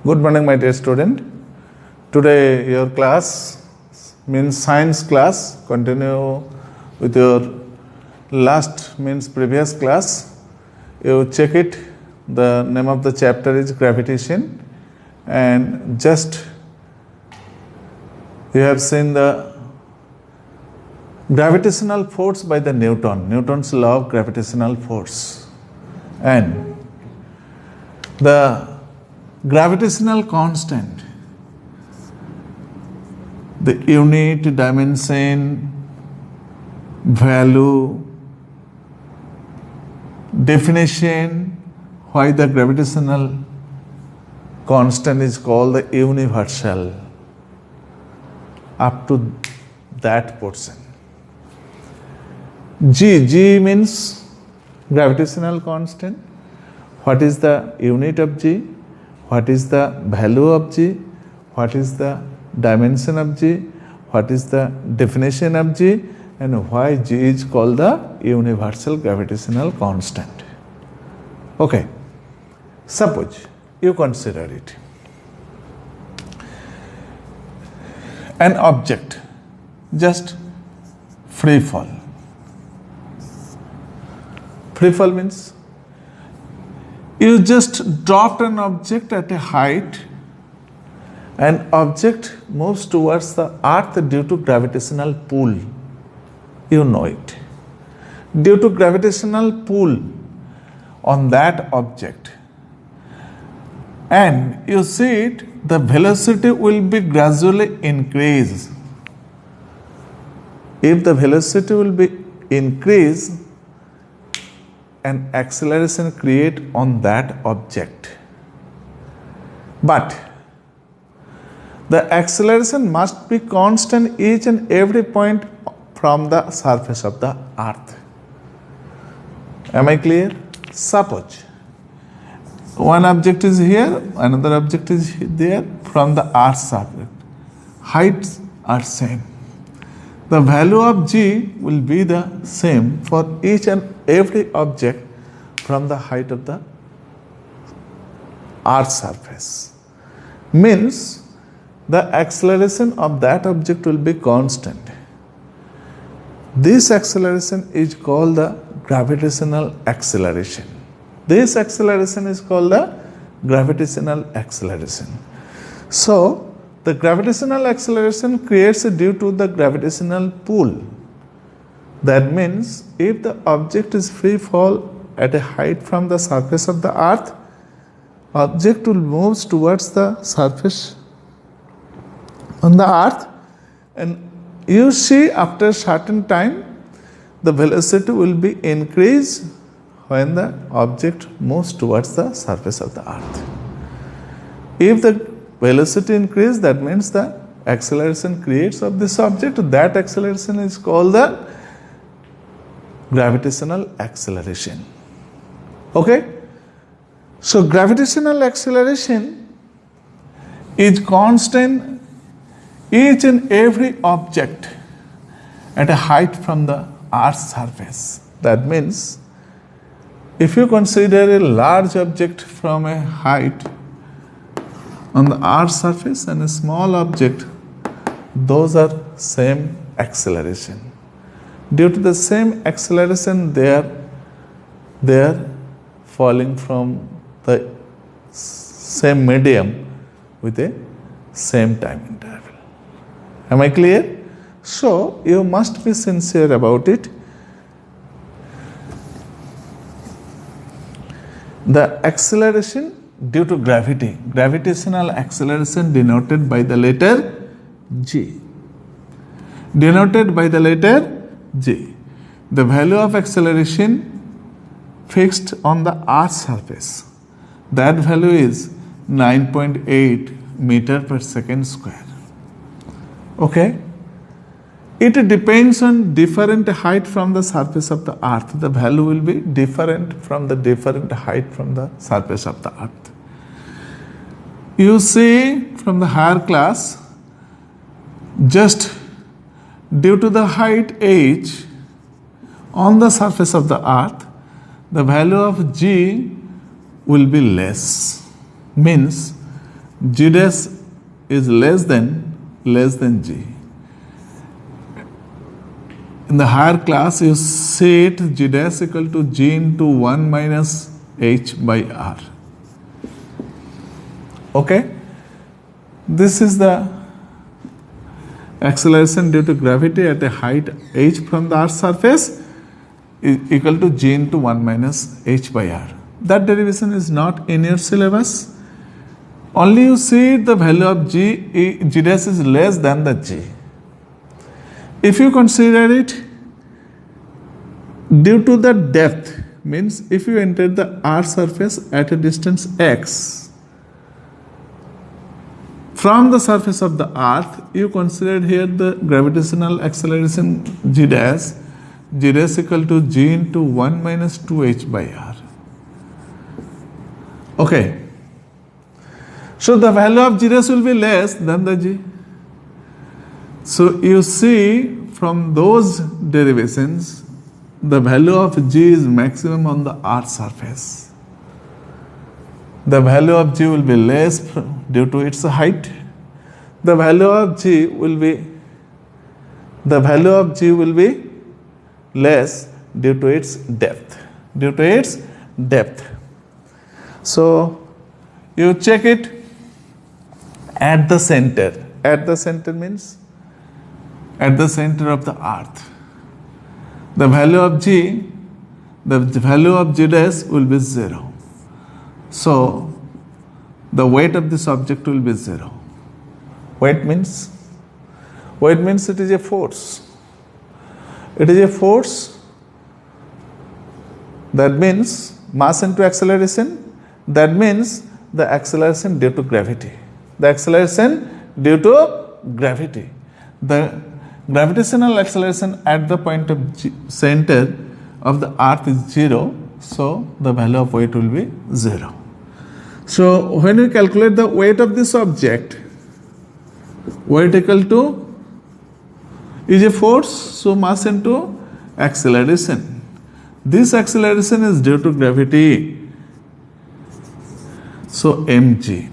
Good morning, my dear student. Today your class means science class. Continue with your last means previous class. You check it. The name of the chapter is Gravitation, and just you have seen the gravitational force by the Newton's law of gravitational force, and the gravitational constant, the unit, dimension, value, definition, why the gravitational constant is called the universal, up to that portion. G means gravitational constant. What is the unit of G? What is the value of G? What is the dimension of G? What is the definition of G? And why G is called the universal gravitational constant? Okay. Suppose you consider it. An object, just free fall. Free fall means you just dropped an object at a height, and object moves towards the earth due to gravitational pull. You know it. Due to gravitational pull on that object, and you see it, the velocity will be gradually increased. If the velocity will be increased, an acceleration create on that object. But the acceleration must be constant each and every point from the surface of the earth. Am I clear? Suppose one object is here, another object is there from the earth's surface. Heights are same. The value of G will be the same for each and every object from the height of the earth's surface. Means the acceleration of that object will be constant. This acceleration is called the gravitational acceleration. This acceleration is called the gravitational acceleration. So, the gravitational acceleration creates due to the gravitational pull. That means if the object is free fall at a height from the surface of the earth, object will move towards the surface on the earth, and you see after a certain time the velocity will be increased when the object moves towards the surface of the earth. If the velocity increase, that means the acceleration creates of this object. That acceleration is called the gravitational acceleration. Okay? So gravitational acceleration is constant each and every object at a height from the earth's surface. That means if you consider a large object from a height on the earth's surface and a small object, those are same acceleration. Due to the same acceleration, they are falling from the same medium with a same time interval. Am I clear? So you must be sincere about it. The acceleration due to gravity, gravitational acceleration denoted by the letter G. Denoted by the letter G. The value of acceleration fixed on the earth's surface. That value is 9.8 meter per second square. Okay? It depends on different height from the surface of the earth. The value will be different from the different height from the surface of the earth. You see from the higher class, just due to the height h on the surface of the earth, the value of G will be less. Means G dash is less than G. In the higher class, you set G dash equal to G into 1 minus h by r. Okay? This is the acceleration due to gravity at a height h from the earth's surface is equal to G into 1 minus h by r. That derivation is not in your syllabus. Only you see the value of G dash is less than the G. If you consider it due to the depth, means if you enter the earth's surface at a distance x from the surface of the earth, you consider here the gravitational acceleration G dash equal to G into 1 minus 2h by r. Okay. So the value of G dash will be less than the G. So you see from those derivations, the value of G is maximum on the earth's surface. The value of G will be less due to its height. The value of G will be less due to its depth. So you check it at the center. At the center means at the center of the earth. The value of G dash will be 0. So the weight of this object will be 0. Weight means it is a force. It is a force. That means mass into acceleration. That means the acceleration due to gravity. The acceleration due to gravity. The gravitational acceleration at the point of center of the earth is 0. So the value of weight will be 0. So when we calculate the weight of this object, weight equal to is a force, so mass into acceleration. This acceleration is due to gravity. So mg.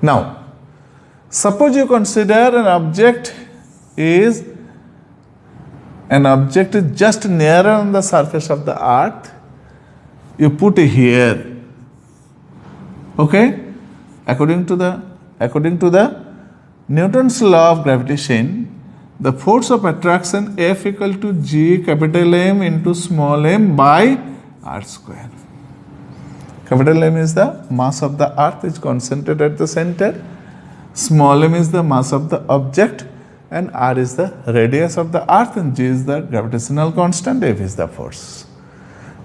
Now, suppose you consider an object is just nearer on the surface of the earth. You put it here. Okay? According to the Newton's law of gravitation, the force of attraction F equal to G capital M into small m by r square. Capital M is the mass of the earth, is concentrated at the center. Small m is the mass of the object, and r is the radius of the earth, and G is the gravitational constant, F is the force.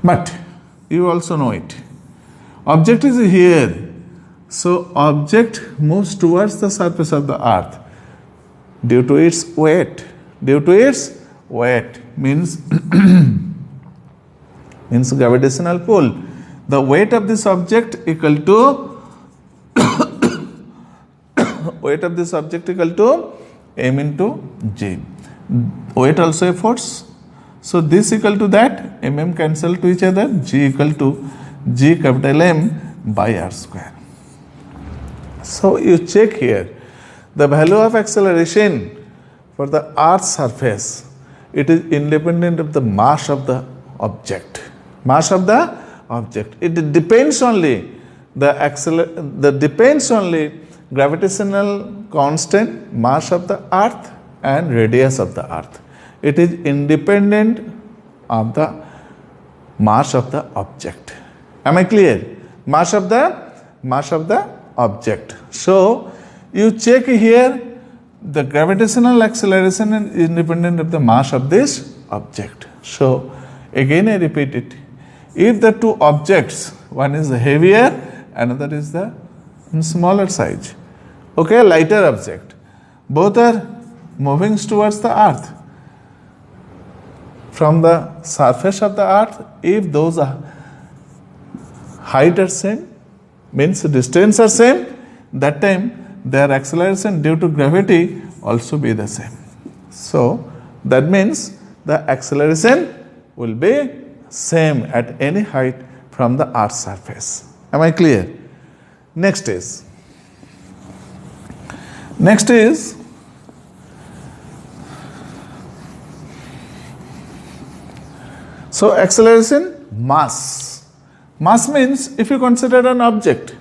But you also know it. Object is here. So object moves towards the surface of the earth due to its weight. Means gravitational pull. The weight of this object equal to m into g. Weight also a force. So this equal to that, mm cancel to each other, g equal to g capital M by r square. So you check here the value of acceleration for the earth's surface. It is independent of the mass of the object. It depends only gravitational constant, mass of the earth and radius of the earth. It is independent of the mass of the object. Am I clear? Mass of the object. So you check here the gravitational acceleration is independent of the mass of this object. So again I repeat it. If the two objects, one is heavier, another is the smaller size, okay, lighter object, both are moving towards the earth from the surface of the earth, if those height are same, means distance are same, that time their acceleration due to gravity also be the same. So that means the acceleration will be same at any height from the earth's surface. Am I clear? Next is Next is so acceleration, mass. Mass means if you consider an object,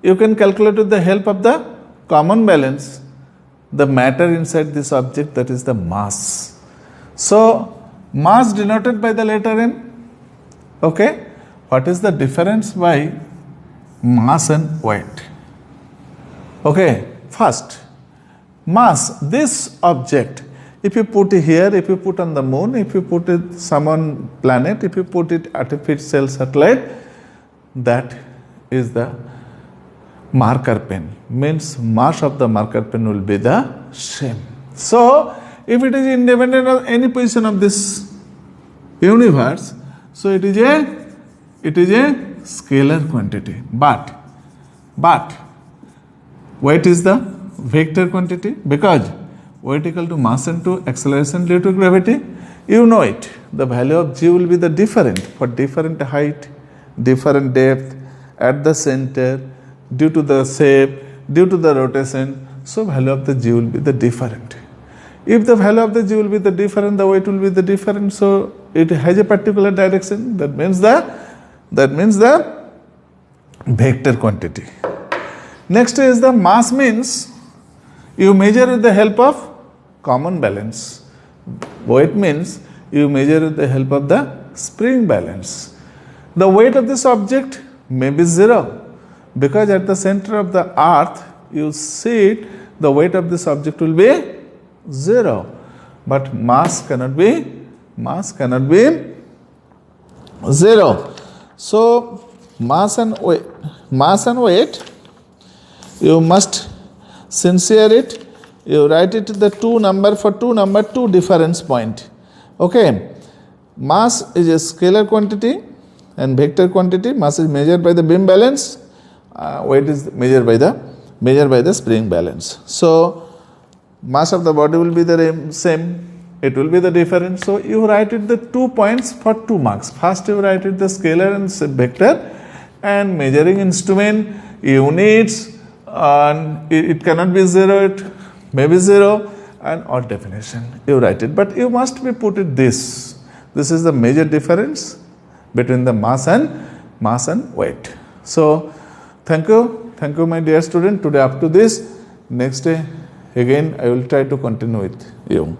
you can calculate with the help of the common balance the matter inside this object, that is the mass. So mass denoted by the letter m. Okay, what is the difference by mass and weight? Okay, first, mass, this object, if you put it here, if you put on the moon, if you put it some on planet, if you put it artificial satellite, that is the marker pen, means mass of the marker pen will be the same. So if it is independent of any position of this universe, so it is a scalar quantity, but weight is the vector quantity, because weight equal to mass into acceleration due to gravity. You know it, the value of g will be the different for different height, different depth, at the center, due to the shape, due to the rotation. So value of the g will be the different. If the value of the g will be the different, the weight will be the different. So it has a particular direction. That means the vector quantity. Next is the mass, means you measure with the help of common balance. Weight means you measure with the help of the spring balance. The weight of this object may be 0, because at the center of the earth you see it, the weight of this object will be 0, but mass cannot be 0. So mass and weight, you must sincere it, you write it the two difference point. Okay, mass is a scalar quantity and vector quantity. Mass is measured by the beam balance, weight is measured by the spring balance. So mass of the body will be the same, it will be the difference. So you write it the 2 points for 2 marks. First you write it the scalar and vector, and measuring instrument, units, and it cannot be 0, it may be 0, and odd definition you write it. But you must be put it this is the major difference between the mass and weight. So thank you my dear student, today up to this. Next day again I will try to continue with you.